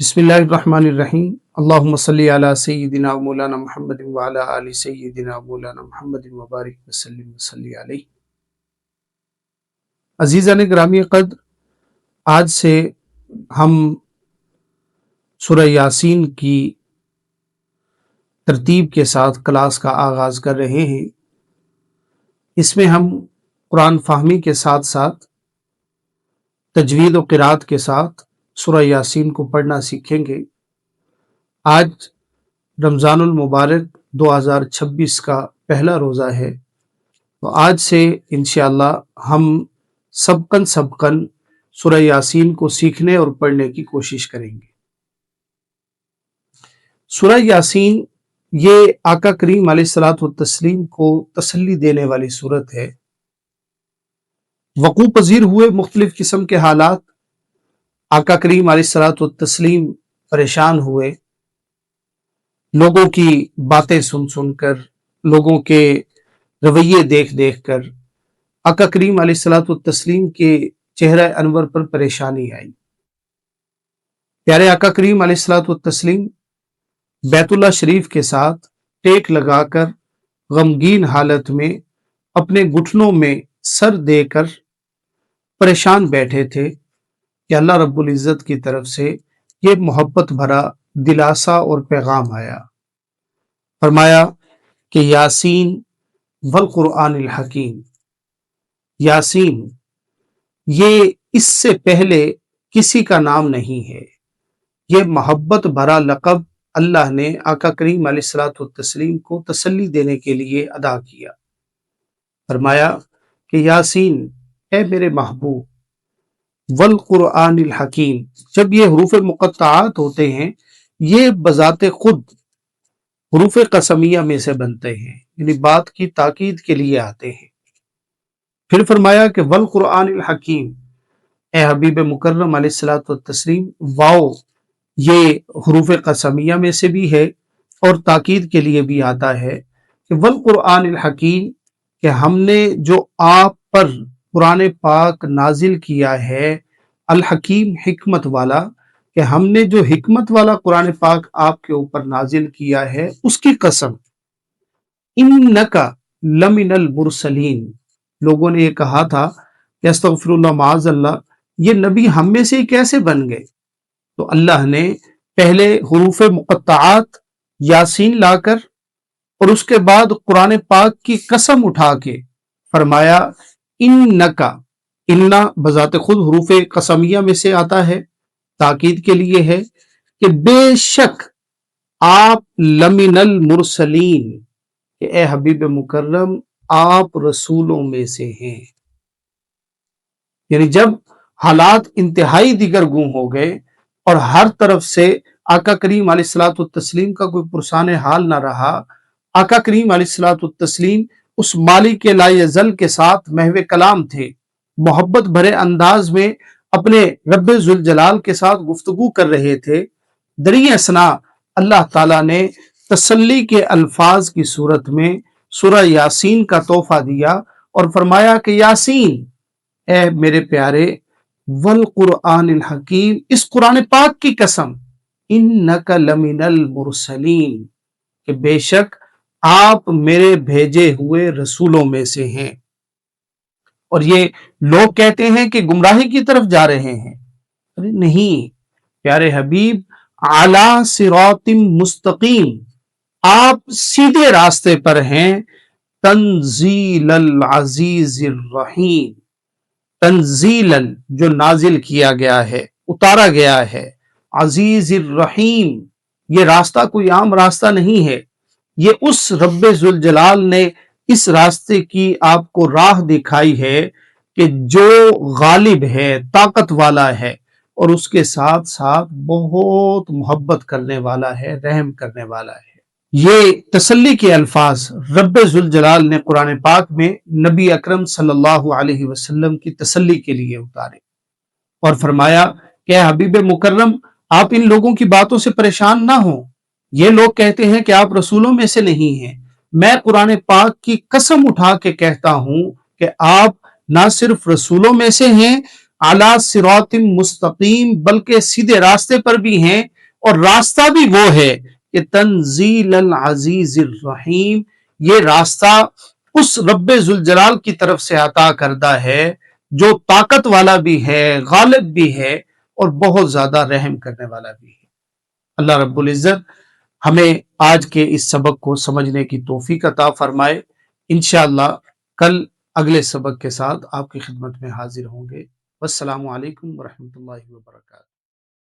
بسم اللہ الرحمن الرحیم اللہم صلی علی سیدنا مولانا محمد وعلی آل سیدنا مولانا محمد وبارک وسلم وصلی علیہ۔ عزیزان گرامی قدر، آج سے ہم سورہ یاسین کی ترتیب کے ساتھ کلاس کا آغاز کر رہے ہیں۔ اس میں ہم قرآن فہمی کے ساتھ ساتھ تجوید و قرات کے ساتھ سورہ یاسین کو پڑھنا سیکھیں گے۔ آج رمضان المبارک 2026 کا پہلا روزہ ہے، تو آج سے انشاءاللہ ہم سبقاً سورہ یاسین کو سیکھنے اور پڑھنے کی کوشش کریں گے۔ سورہ یاسین یہ آقا کریم علیہ الصلوۃ والتسلیم کو تسلی دینے والی صورت ہے۔ وقوع پذیر ہوئے مختلف قسم کے حالات، آقا کریم علیہ الصلوۃ والتسلیم پریشان ہوئے، لوگوں کی باتیں سن کر، لوگوں کے رویے دیکھ کر آقا کریم علیہ الصلوۃ والتسلیم کے چہرہ انور پر پریشانی آئی۔ پیارے آقا کریم علیہ الصلوۃ والتسلیم بیت اللہ شریف کے ساتھ ٹیک لگا کر غمگین حالت میں اپنے گھٹنوں میں سر دے کر پریشان بیٹھے تھے کہ اللہ رب العزت کی طرف سے یہ محبت بھرا دلاسا اور پیغام آیا۔ فرمایا کہ یاسین والقرآن الحکیم، یاسین یہ اس سے پہلے کسی کا نام نہیں ہے، یہ محبت بھرا لقب اللہ نے آقا کریم علیہ الصلوۃ والتسلیم کو تسلی دینے کے لیے ادا کیا۔ فرمایا کہ یاسین اے میرے محبوب، والقرآن الحکیم، جب یہ حروف مقطعات ہوتے ہیں یہ بذات خود حروف قسمیہ میں سے بنتے ہیں، یعنی بات کی تاکید کے لیے آتے ہیں۔ پھر فرمایا کہ والقرآن الحکیم، اے حبیب مکرم علیہ الصلوۃ والتسلیم، واو یہ حروف قسمیہ میں سے بھی ہے اور تاکید کے لیے بھی آتا ہے کہ والقرآن الحکیم، کہ ہم نے جو آپ پر قرآن پاک نازل کیا ہے، الحکیم حکمت والا، کہ ہم نے جو حکمت والا قرآن پاک آپ کے اوپر نازل کیا ہے اس کی قسم، انکا لمن المرسلین، لوگوں نے یہ کہا تھا کہ استغفر اللہ معاذ اللہ، یہ نبی ہم میں سے کیسے بن گئے؟ تو اللہ نے پہلے حروف مقطعات یاسین لا کر اور اس کے بعد قرآن پاک کی قسم اٹھا کے فرمایا انکا، اننا بذات خود حروف قسمیہ میں سے آتا ہے، تاکید کے لیے ہے کہ بے شک آپ لمن المرسلین، کہ اے حبیب مکرم آپ رسولوں میں سے ہیں۔ یعنی جب حالات انتہائی دیگر گوں ہو گئے اور ہر طرف سے آقا کریم علیہ الصلوۃ والتسلیم کا کوئی پرسان حال نہ رہا، آقا کریم علیہ الصلوۃ والتسلیم اس مالک لا یزل کے ساتھ محو کلام تھے، محبت بھرے انداز میں اپنے رب ذوالجلال کے ساتھ گفتگو کر رہے تھے، دری اثنا اللہ تعالیٰ نے تسلی کے الفاظ کی صورت میں سورہ یاسین کا تحفہ دیا اور فرمایا کہ یاسین اے میرے پیارے، والقرآن الحکیم، اس قرآن پاک کی قسم، انک لمن المرسلین، کہ بے شک آپ میرے بھیجے ہوئے رسولوں میں سے ہیں۔ اور یہ لوگ کہتے ہیں کہ گمراہی کی طرف جا رہے ہیں، ارے نہیں پیارے حبیب، اعلی صراط مستقیم، آپ سیدھے راستے پر ہیں، تنزیل العزیز الرحیم، تنزیلا جو نازل کیا گیا ہے، اتارا گیا ہے، عزیز الرحیم، یہ راستہ کوئی عام راستہ نہیں ہے، یہ اس رب ذوالجلال نے اس راستے کی آپ کو راہ دکھائی ہے کہ جو غالب ہے، طاقت والا ہے اور اس کے ساتھ ساتھ بہت محبت کرنے والا ہے، رحم کرنے والا ہے۔ یہ تسلی کے الفاظ رب ذوالجلال نے قرآن پاک میں نبی اکرم صلی اللہ علیہ وسلم کی تسلی کے لیے اتارے اور فرمایا کہ اے حبیب مکرم، آپ ان لوگوں کی باتوں سے پریشان نہ ہوں، یہ لوگ کہتے ہیں کہ آپ رسولوں میں سے نہیں ہیں، میں قرآن پاک کی قسم اٹھا کے کہتا ہوں کہ آپ نہ صرف رسولوں میں سے ہیں، اعلیٰ صراط مستقیم، بلکہ سیدھے راستے پر بھی ہیں، اور راستہ بھی وہ ہے کہ تنزیل العزیز الرحیم، یہ راستہ اس رب ذوالجلال کی طرف سے عطا کردہ ہے جو طاقت والا بھی ہے، غالب بھی ہے اور بہت زیادہ رحم کرنے والا بھی ہے۔ اللہ رب العزت ہمیں آج کے اس سبق کو سمجھنے کی توفیق عطا فرمائے۔ انشاءاللہ کل اگلے سبق کے ساتھ آپ کی خدمت میں حاضر ہوں گے۔ والسلام علیکم ورحمۃ اللہ وبرکاتہ۔